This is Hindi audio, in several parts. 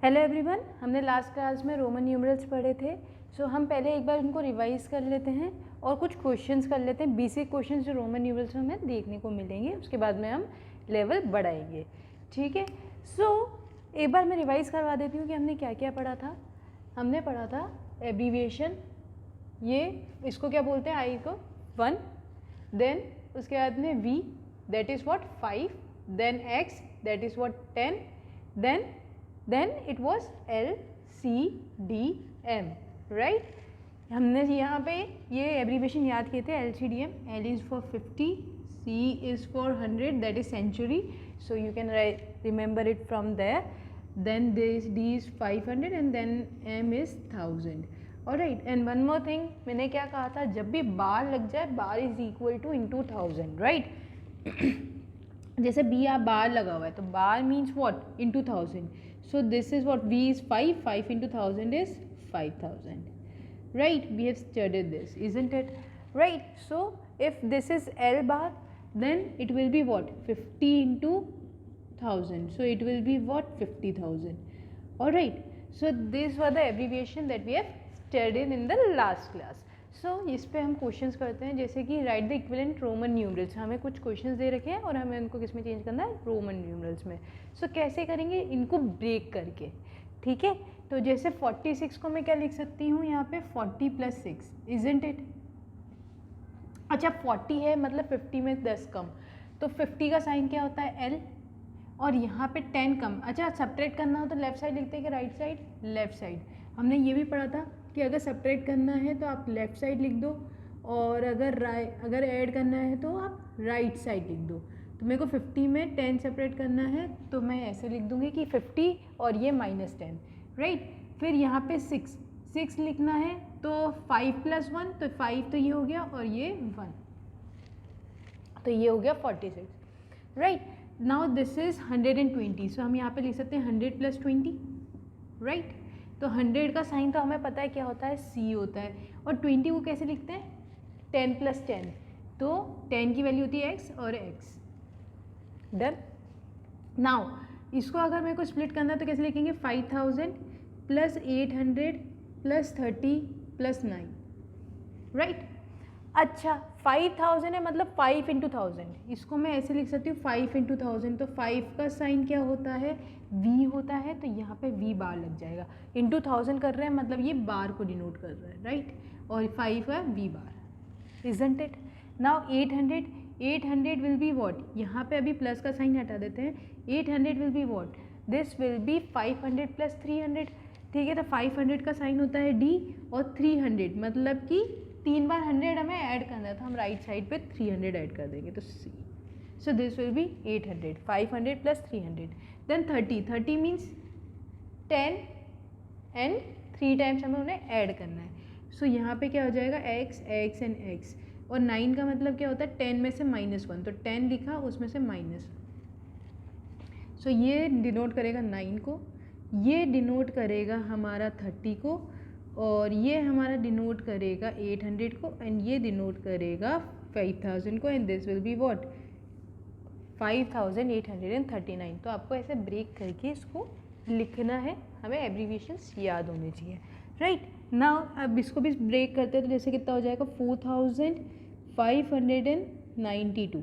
हेलो एवरीवन, हमने लास्ट क्लास में रोमन न्यूमरल्स पढ़े थे। सो हम पहले एक बार उनको रिवाइज कर लेते हैं और कुछ क्वेश्चंस कर लेते हैं, बेसिक क्वेश्चंस जो रोमन न्यूमरल्स में हमें देखने को मिलेंगे। उसके बाद में हम लेवल बढ़ाएंगे, ठीक है। एक बार मैं रिवाइज करवा देती हूँ कि हमने क्या क्या पढ़ा था। हमने पढ़ा था एब्रीविएशन, ये इसको क्या बोलते हैं, आई को 1, देन उसके बाद में we that is what 5, then X that is what 10, then it was L C D M, right? हमने यहाँ पे ये एब्रीविएशन याद किए थे L C D M. L is for 50, C is for 100, that is century, so you can remember it from there. Then this D is 500 and then M is 1000. Alright, and one more thing, मैंने क्या कहा था, जब भी बार लग जाए bar is equal to into 1000, right. जैसे बी आप बार लगा हुआ है तो bar means what into 1000. So this is what we is 5 into 1000 is 5000, right? We have studied this, isn't it? Right, so if this is L bar, then it will be what 50 into 1000, so it will be what 50,000. All right, so these were the abbreviation that we have studied in the last class. इस पे हम क्वेश्चंस करते हैं, जैसे कि right the equivalent Roman numerals. हमें कुछ क्वेश्चंस दे रखे हैं और हमें उनको किस में चेंज करना है, रोमन न्यूमरल्स में। कैसे करेंगे, इनको ब्रेक करके, ठीक है। तो जैसे 46 को मैं क्या लिख सकती हूँ यहाँ पे 40 + 6, इजंट इट। अच्छा 40 है मतलब 50 में 10 कम, तो 50 का साइन क्या होता है L, और यहाँ पे 10 कम। अच्छा सब्ट्रैक्ट करना हो तो लेफ्ट साइड लिखते हैं कि राइट साइड, लेफ्ट साइड। हमने ये भी पढ़ा था कि अगर सब्ट्रैक्ट करना है तो आप लेफ़्ट साइड लिख दो, और अगर ऐड करना है तो आप राइट साइड लिख दो। तो मेरे को 50 में 10 सेपरेट करना है तो मैं ऐसे लिख दूँगी कि 50 और ये -10, राइट। फिर यहाँ पे 6 लिखना है तो 5 + 1, तो 5 तो ये हो गया और ये 1, तो ये हो गया 46, राइट। नाउ दिस इज़ 120, सो हम यहाँ पे लिख सकते हैं 100 + 20, राइट। तो 100 का साइन तो हमें पता है क्या होता है, C होता है। और 20 को कैसे लिखते हैं, 10 + 10, तो 10 की वैल्यू होती है x और x, डन। नाउ इसको अगर मेरे को स्प्लिट करना है तो कैसे लिखेंगे, 5000 + 800 + 30 + 9, राइट। अच्छा 5000 है मतलब 5 × 1000, इसको मैं ऐसे लिख सकती हूँ 5 × 1000, तो 5 का साइन क्या होता है, V होता है, तो यहाँ पे V बार लग जाएगा। इंटू 1000 कर रहे हैं मतलब ये बार को डिनोट कर रहा है, राइट। और 5 है V bar, isn't it. Now 800 will be what, यहाँ पे अभी प्लस का साइन हटा देते हैं, 800 will be what, this will B 500 + 300, ठीक है। तो 500 का साइन होता है D, और 300 मतलब कि 3 बार 100 हमें ऐड करना है, तो हम राइट साइड पे 300 ऐड कर देंगे, तो C। So this will be 800, 500 + 300, then 30 means 10 and 3 times हमें उन्हें ऐड करना है। सो यहाँ पे क्या हो जाएगा, x एंड x, और 9 का मतलब क्या होता है, 10 में से -1, तो 10 लिखा उसमें से -1, सो ये डिनोट करेगा 9 को, ये डिनोट करेगा हमारा 30 को, और ये हमारा डिनोट करेगा 800 को, एंड ये डिनोट करेगा 5000 को, and this will be what 5839। तो आपको ऐसे ब्रेक करके इसको लिखना है, हमें एब्रीविएशंस याद होने चाहिए, राइट। नाउ अब इसको भी ब्रेक करते हैं तो जैसे कितना हो जाएगा 4592,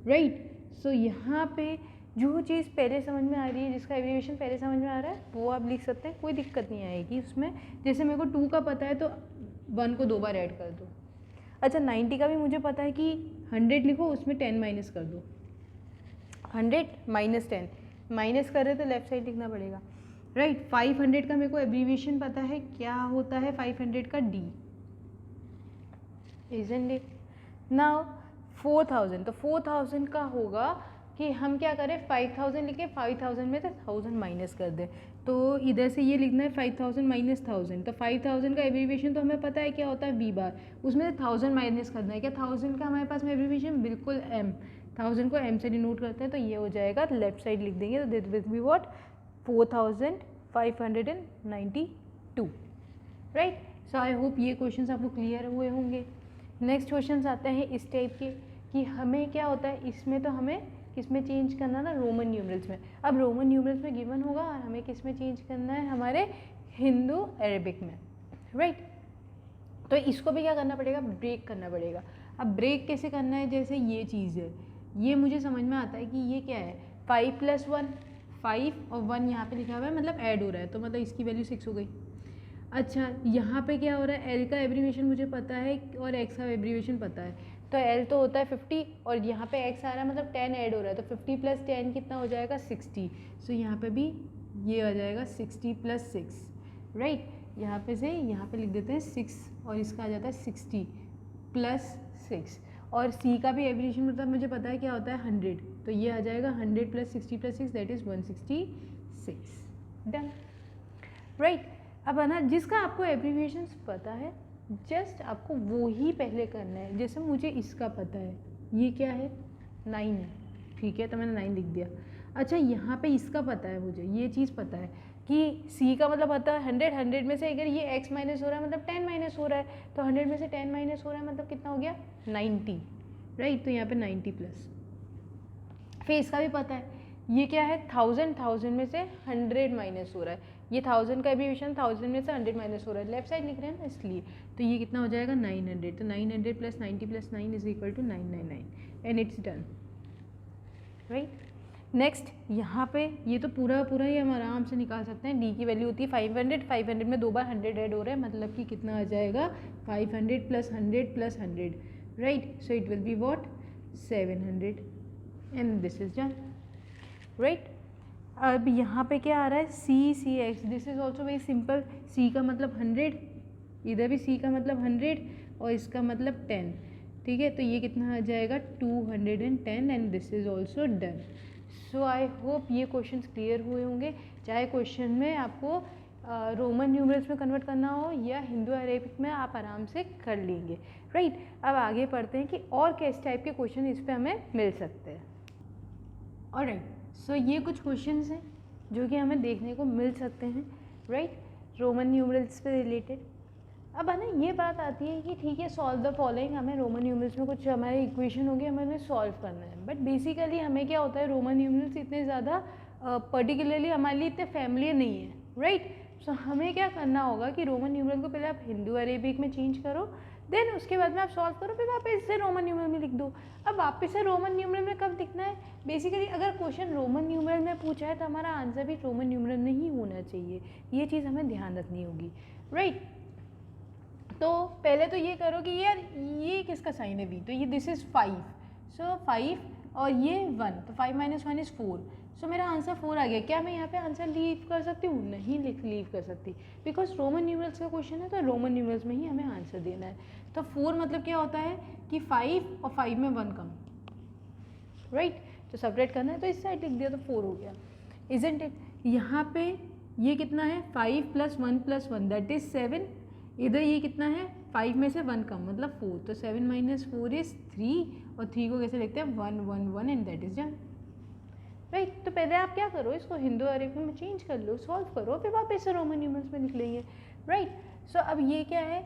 राइट। सो यहाँ पे जो चीज़ पहले समझ में आ रही है, जिसका एब्रीविएशन पहले समझ में आ रहा है, वो आप लिख सकते हैं, कोई दिक्कत नहीं आएगी उसमें। जैसे मेरे को 2 का पता है तो 1 को 2 बार ऐड कर दो। अच्छा 90 का भी मुझे पता है कि 100 लिखो, उसमें 10 माइनस कर दो, 100 - 10 माइनस कर रहे तो लेफ्ट साइड लिखना पड़ेगा, राइट। 500 का मेरे को एब्रीविएशन पता है, क्या होता है 500 का D, इजंट इट। नाउ 4000, तो 4000 का होगा कि हम क्या करें, 5000 लिखे, 5000 में से 1000 माइनस कर दें, तो इधर से ये लिखना है 5000 - 1000, तो 5000 का एब्रीविएशन तो हमें पता है क्या होता है V बार, उसमें से 1000 माइनस करना है। क्या 1000 का हमारे पास में एब्रीविएशन, बिल्कुल M, 1000 को M से डिनोट करते हैं, तो ये हो जाएगा, लेफ्ट साइड लिख देंगे, तो this will be what 4592, right. So I hope ये क्वेश्चंस आपको क्लियर हुए होंगे। नेक्स्ट क्वेश्चंस आते हैं इस टाइप के, कि हमें क्या होता है, इसमें तो हमें किस में चेंज करना ना, रोमन न्यूमरल्स में। अब रोमन न्यूमरल्स में गिवन होगा और हमें किस में चेंज करना है, हमारे हिंदू अरेबिक में, राइट। तो इसको भी क्या करना पड़ेगा, ब्रेक करना पड़ेगा। अब ब्रेक कैसे करना है, जैसे ये चीज़ है, ये मुझे समझ में आता है कि ये क्या है, 5 + 1, 5 और 1 यहाँ पे लिखा हुआ है, मतलब ऐड हो रहा है, तो मतलब इसकी वैल्यू 6 हो गई। अच्छा यहाँ पे क्या हो रहा है, एल का एब्रीवेशन मुझे पता है और एक्स का एब्रीवेशन पता है, तो एल तो होता है 50 और यहाँ पे एक्स आ रहा है, मतलब 10 ऐड हो रहा है, तो 50 + 10 कितना हो जाएगा, 60। सो यहाँ पे भी ये आ जाएगा 60 + 6, राइट। यहाँ पे से यहाँ पे लिख देते हैं 6 और इसका आ जाता है 60 + 6। और सी का भी एब्रीवेशन मतलब मुझे पता है क्या होता है, 100, तो ये आ जाएगा 100 + 60 + 6 दैट इज़ 166, डन, राइट। अब है ना, जिसका आपको एब्रीविएशंस पता है जस्ट आपको वो ही पहले करना है। जैसे मुझे इसका पता है, ये क्या है, 9 है, ठीक है, तो मैंने 9 लिख दिया। अच्छा यहाँ पे इसका पता है, मुझे ये चीज़ पता है कि सी का मतलब पता है 100, 100 में से अगर ये x माइनस हो रहा है मतलब 10 माइनस हो रहा है, तो 100 में से 10 माइनस हो रहा है मतलब कितना हो गया, 90, राइट। तो यहाँ पे 90 प्लस। फिर इसका भी पता है, ये क्या है, 1000 में से 100 माइनस हो रहा है, ये 1000 का एब्रीविएशन 1000 में से 100 माइनस हो रहा है, लेफ्ट साइड लिख रहे हैं ना इसलिए, तो ये कितना हो जाएगा 900। तो 900 + 90 + 9 is equal to 999 and it's done, right. Next यहाँ पे ये तो पूरा पूरा ही हम आराम से निकाल सकते हैं। डी की वैल्यू होती है 500, 500 में 2 बार 100 ऐड हो रहा है, मतलब कि कितना आ जाएगा, 500 + 100 + 100, right. So it will be what, 700 and this is done, right. अब यहाँ पे क्या आ रहा है, C X, this is also very simple. C का मतलब 100, इधर भी सी का मतलब 100 और इसका मतलब 10, ठीक है। तो ये कितना आ जाएगा, 210 and this is also done. So I hope ये क्वेश्चंस क्लियर हुए होंगे। चाहे क्वेश्चन में आपको रोमन न्यूमरल्स में कन्वर्ट करना हो या हिंदू अरेबिक में, आप आराम से कर लेंगे, राइट। अब आगे पढ़ते हैं कि और किस टाइप के क्वेश्चन इस पे हमें मिल सकते हैं। ऑलराइट, सो ये कुछ क्वेश्चंस हैं जो कि हमें देखने को मिल सकते हैं, राइट, रोमन न्यूमरल्स पे रिलेटेड। अब है ना ये बात आती है कि ठीक है, सॉल्व द फॉलोइंग, हमें रोमन न्यूमरल्स में कुछ हमारे इक्वेशन होगी, हमें उन्हें सॉल्व करना है। बट बेसिकली हमें क्या होता है, रोमन न्यूमरल्स इतने ज़्यादा पर्टिकुलरली हमारे लिए इतने फैमिलियर नहीं है, राइट। सो हमें क्या करना होगा कि रोमन न्यूमरल को पहले आप हिंदू अरेबिक में चेंज करो, देन उसके बाद में आप सॉल्व करो, फिर वापस से रोमन न्यूमरल में लिख दो। अब वापस से रोमन न्यूमरल में कब लिखना है, बेसिकली अगर क्वेश्चन रोमन न्यूमरल में पूछा है तो हमारा आंसर भी रोमन न्यूमरल में ही होना चाहिए, ये चीज़ हमें ध्यान रखनी होगी, राइट। तो पहले तो ये करो कि यार ये किसका साइन है v, तो ये दिस इज़ 5, सो 5 और ये 1, तो 5 - 1 = 4, सो मेरा आंसर 4 आ गया। क्या मैं यहाँ पे आंसर लीव कर सकती हूँ, नहीं लीव कर सकती, बिकॉज रोमन न्यूमरल्स का क्वेश्चन है तो रोमन न्यूमरल्स में ही हमें आंसर देना है। तो 4 मतलब क्या होता है कि 5 और 5 में 1 कम, राइट। तो सेपरेट करना है तो इस साइड लिख दिया तो 4 हो गया, इजंट इट। यहाँ पे ये कितना है, 5 + 1 + 1 दैट इज़ 7, इधर ये कितना है, 5 में से 1 कम मतलब 4, तो 7 - 4 इज़ 3 और 3 को कैसे लिखते हैं, 1 1 1 and that is done, right. तो पहले आप क्या करो, इसको हिंदू अरेबिक में चेंज कर लो, सॉल्व करो, फिर वापस से रोमन न्यूमरल्स में लिख लेंगे, राइट। सो अब ये क्या है,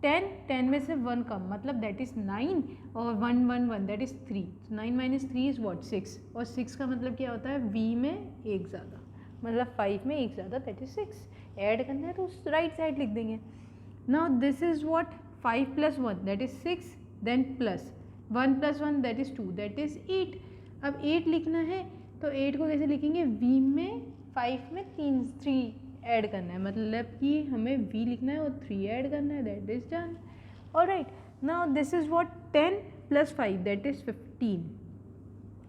10 में से 1 कम मतलब दैट इज़ 9 और 1 1 1 दैट इज़ 3, 9 - 3 इज़ व्हाट, 6, और 6 का मतलब क्या होता है, v में एक ज़्यादा, मतलब 5 में एक ज़्यादा दैट इज़ 6, ऐड करना है तो उस राइट साइड लिख देंगे। Now this is what, 5 + 1 that is 6, then plus 1 + 1 that is 2 that is 8। अब 8 लिखना है तो 8 को कैसे लिखेंगे, v में 5 में 3 ऐड करना है, मतलब कि हमें v लिखना है और 3 ऐड करना है, that is done. Alright, now this is what, 10 + 5 that is 15,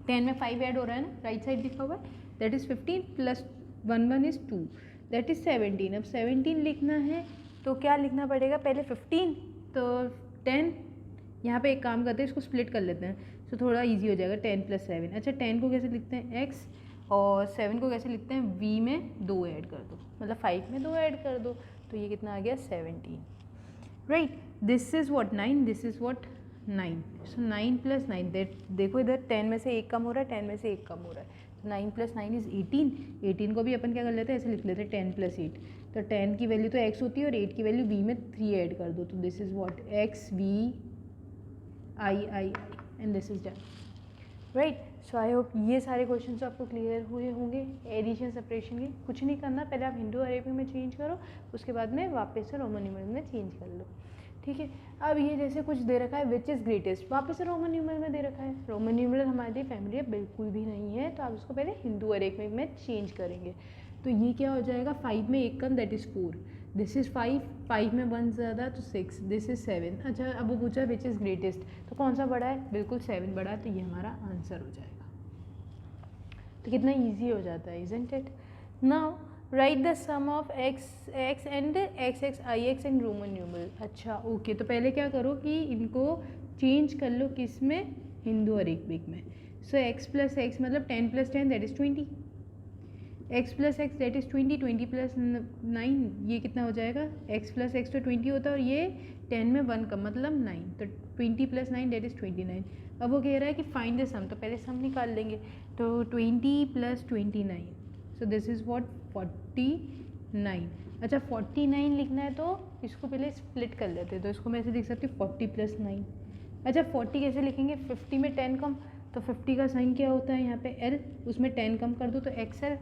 10 में 5 ऐड हो रहा है ना, राइट साइड लिखा हुआ है, that is 15 + 1 1 is 2 that is 17। अब 17 लिखना है तो क्या लिखना पड़ेगा, पहले 15 तो 10, यहाँ पे एक काम करते हैं इसको स्प्लिट कर लेते हैं तो थोड़ा इजी हो जाएगा, 10 + 7। अच्छा 10 को कैसे लिखते हैं, x, और 7 को कैसे लिखते हैं, v में 2 ऐड कर दो, मतलब 5 में 2 ऐड कर दो, तो ये कितना आ गया, 17, right. This is what, 9, this is what 9, so 9 + 9 that, देखो इधर 10 में से 1 कम हो रहा है, 10 में से 1 कम हो रहा है, 9 + 9 इज़ 18, 18 को भी अपन क्या कर लेते हैं, ऐसे लिख लेते हैं 10 + 8, तो 10 की वैल्यू तो x होती है और 8 की वैल्यू v में 3 ऐड कर दो, तो this is what, x v i and this is done, right. So I hope ये सारे क्वेश्चन तो आपको क्लियर हुए होंगे। एडिशन सपरेशन की कुछ नहीं करना, पहले आप हिंदू अरेबिक में चेंज करो, उसके बाद में वापस से रोमन न्यूमरल में चेंज कर लो, ठीक है। अब ये जैसे कुछ दे रखा है विच इज़ ग्रेटेस्ट, वापस से रोमन न्यूमरल में दे रखा है। रोमन न्यूमरल हमारे लिए फैमिलियर बिल्कुल भी नहीं है, तो आप उसको पहले हिंदू अरेबिक में चेंज करेंगे। तो ये क्या हो जाएगा, 5 में 1 कम दैट इज़ 4, दिस इज़ 5 में 1 ज़्यादा तो 6, दिस इज़ 7। अच्छा अब वो पूछा विच इज़ ग्रेटेस्ट, तो कौन सा बड़ा है, बिल्कुल 7 बड़ा है, तो ये हमारा आंसर हो जाएगा। तो कितना ईजी हो जाता है, isn't it. Now write the sum of X and X I X in Roman numeral. अच्छा ओके, तो पहले क्या करो कि इनको चेंज कर लो, किस में, हिंदू अरेबिक में। सो एक्स प्लस एक्स मतलब 10 plus 10 that is 20, x plus x that is 20, 20 plus 9 ये कितना हो जाएगा, एक्स प्लस एक्स तो 20 होता है और ये 10 में 1 कम मतलब 9, तो 20 प्लस 9 दैट इज़ 29। अब वो कह रहा है कि फाइंड द सम, तो पहले सम निकाल लेंगे। तो 20 plus 29, so this is what 49। अच्छा 49 लिखना है तो इसको पहले स्प्लिट कर लेते हैं, तो इसको मैं ऐसे लिख सकती हूँ 40 प्लस 9। अच्छा 40 कैसे लिखेंगे, 50 में 10 कम, तो 50 का साइन क्या होता है यहाँ पे L, उसमें 10 कम कर दो तो XL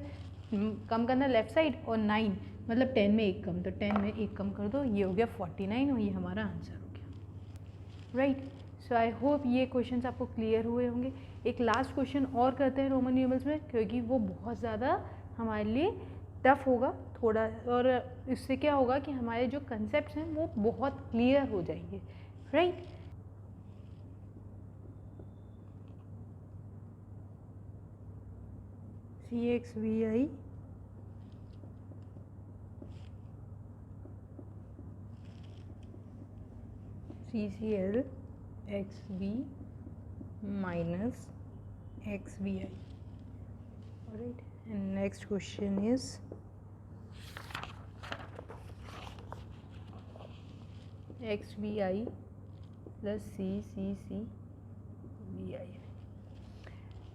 कम करना लेफ्ट साइड, और 9 मतलब 10 में 1 कम, तो 10 में 1 कम कर दो, ये हो गया 49 और ये हमारा आंसर हो गया, राइट। सो आई होप ये क्वेश्चंस आपको क्लियर हुए होंगे। एक लास्ट क्वेश्चन और करते हैं रोमन न्यूमरल्स में, क्योंकि वो बहुत ज़्यादा हमारे लिए टफ होगा थोड़ा, और इससे क्या होगा कि हमारे जो कंसेप्ट हैं वो बहुत क्लियर हो जाएंगे, right. CXVI CCL XB minus XVI. Alright, and next question is XVI plus CCCVI,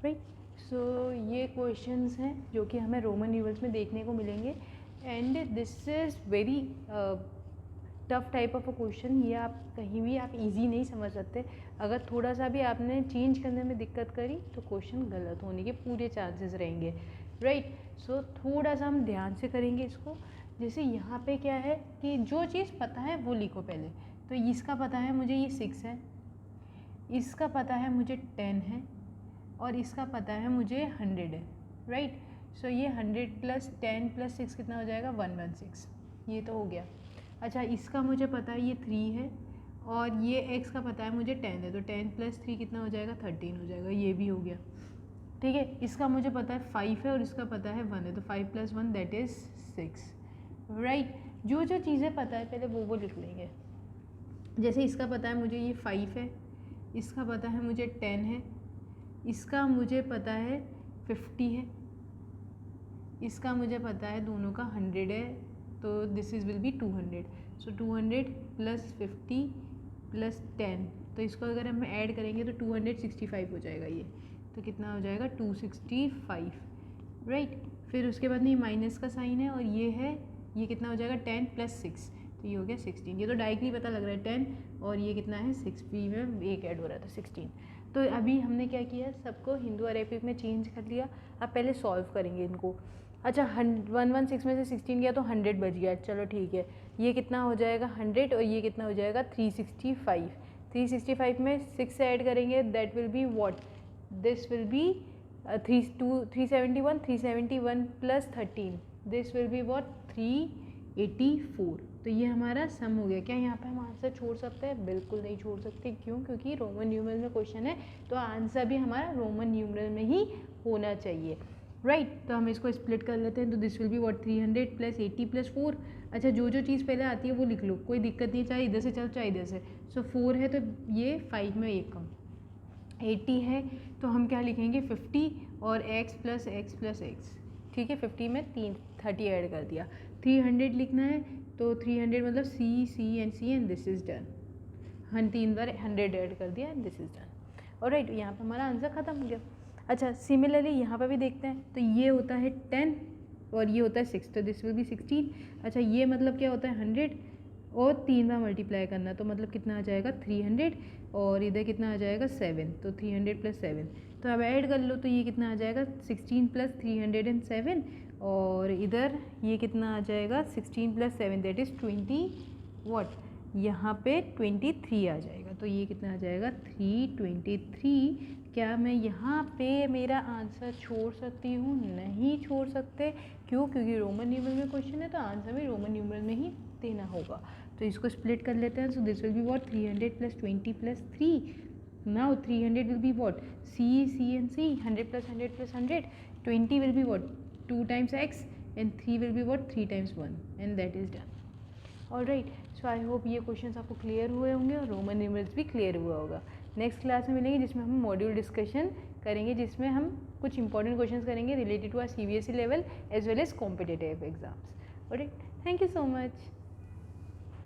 right. So ये क्वेश्चंस हैं जो कि हमें रोमन न्यूमरल्स में देखने को मिलेंगे, and this is very tough type of a question. ये आप कहीं भी आप इजी नहीं समझ सकते, अगर थोड़ा सा भी आपने चेंज करने में दिक्कत करी तो क्वेश्चन गलत होने के पूरे चांसेस रहेंगे, राइट। सो थोड़ा सा हम ध्यान से करेंगे इसको। जैसे यहाँ पे क्या है कि जो चीज़ पता है वो लिखो पहले, तो इसका पता है मुझे ये 6 है, इसका पता है मुझे 10 है, और इसका पता है मुझे 100 है, राइट। सो ये 100 प्लस 10 प्लस 6 कितना हो जाएगा 116, ये तो हो गया। अच्छा इसका मुझे पता है ये 3 है, और ये x का पता है मुझे 10 है, तो 10 प्लस 3 कितना हो जाएगा 13 हो जाएगा, ये भी हो गया, ठीक है। इसका मुझे पता है 5 है और इसका पता है 1 है, तो 5 प्लस 1 दैट इज़ 6, राइट। जो जो चीज़ें पता है पहले वो लिख लेंगे। जैसे इसका पता है मुझे ये 5 है, इसका पता है मुझे 10 है, इसका मुझे पता है 50 है, इसका मुझे पता है दोनों का 100 है, तो this is will be 200। So 200 plus 50 plus 10, तो इसको अगर हम ऐड करेंगे तो 265 हो जाएगा ये, तो कितना हो जाएगा 265, राइट। फिर उसके बाद में माइनस का साइन है और ये है, ये कितना हो जाएगा 10 प्लस 6, तो ये हो गया 16। ये तो डायरेक्टली पता लग रहा है 10 और ये कितना है 6, भी में एक ऐड हो रहा था 16। तो अभी हमने क्या किया, सबको हिंदू अरेबिक में चेंज कर लिया। अब पहले सॉल्व करेंगे इनको। अच्छा 116 में से 16 गया तो 100 बच गया, चलो ठीक है। ये कितना हो जाएगा 100 और ये कितना हो जाएगा 365। 365 में 6 से ऐड करेंगे that will be what, this will B 371, 371 plus 13 this will be what 384। तो ये हमारा सम हो गया। क्या यहाँ पे हम आंसर छोड़ सकते हैं? बिल्कुल नहीं छोड़ सकते। क्यों? क्योंकि रोमन न्यूमरल में क्वेश्चन है, तो आंसर भी हमारा रोमन न्यूमरल में ही होना चाहिए, राइट। तो हम इसको स्प्लिट कर लेते हैं, तो this will be what 300 plus 80 plus 4। अच्छा जो जो चीज़ पहले आती है वो लिख लो, कोई दिक्कत नहीं, चाहे इधर से चल चाहे इधर से। सो 4 है तो ये 5 में 1 कम, 80 है तो हम क्या लिखेंगे 50 और x plus x plus x, ठीक है। 50 में 30 ऐड कर दिया। 300 लिखना है तो 300 मतलब C and this is done. हम 3 बार 100 ऐड कर दिया and this is done, alright. यहाँ पे हमारा आंसर ख़त्म हो गया। अच्छा सिमिलरली यहाँ पर भी देखते हैं, तो ये होता है 10 और ये होता है 6, तो दिस विल बी 16। अच्छा ये मतलब क्या होता है 100 और 3 बार मल्टीप्लाई करना, तो मतलब कितना आ जाएगा 300 और इधर कितना आ जाएगा 7, तो 300 प्लस 7, तो अब ऐड कर लो, तो ये कितना आ जाएगा 16 + 307, और इधर ये कितना आ जाएगा 16 + 7 दैट इज़ 20 व्हाट, यहाँ पे 23 आ जाएगा। तो ये कितना आ जाएगा 323। क्या मैं यहाँ पे मेरा आंसर छोड़ सकती हूँ? नहीं छोड़ सकते। क्यों? क्योंकि रोमन न्यूमरल में क्वेश्चन है तो आंसर भी रोमन न्यूमरल में ही देना होगा। तो इसको स्प्लिट कर लेते हैं। सो this will be what 300 + 20 + 3। Now 300 will be what? C and C, 100 + 100 + 100. 20 will be what? 2 times x, and 3 will be what? 3 times 1, and that is done. Alright, so I hope ये क्वेश्चंस आपको क्लियर हुए होंगे और रोमन न्यूमरल्स भी क्लियर हुआ होगा। नेक्स्ट क्लास में मिलेंगे जिसमें हम मॉड्यूल डिस्कशन करेंगे, जिसमें हम कुछ इंपॉर्टेंट क्वेश्चंस करेंगे related to our CBSE level as well as competitive exams. Alright, thank you so much.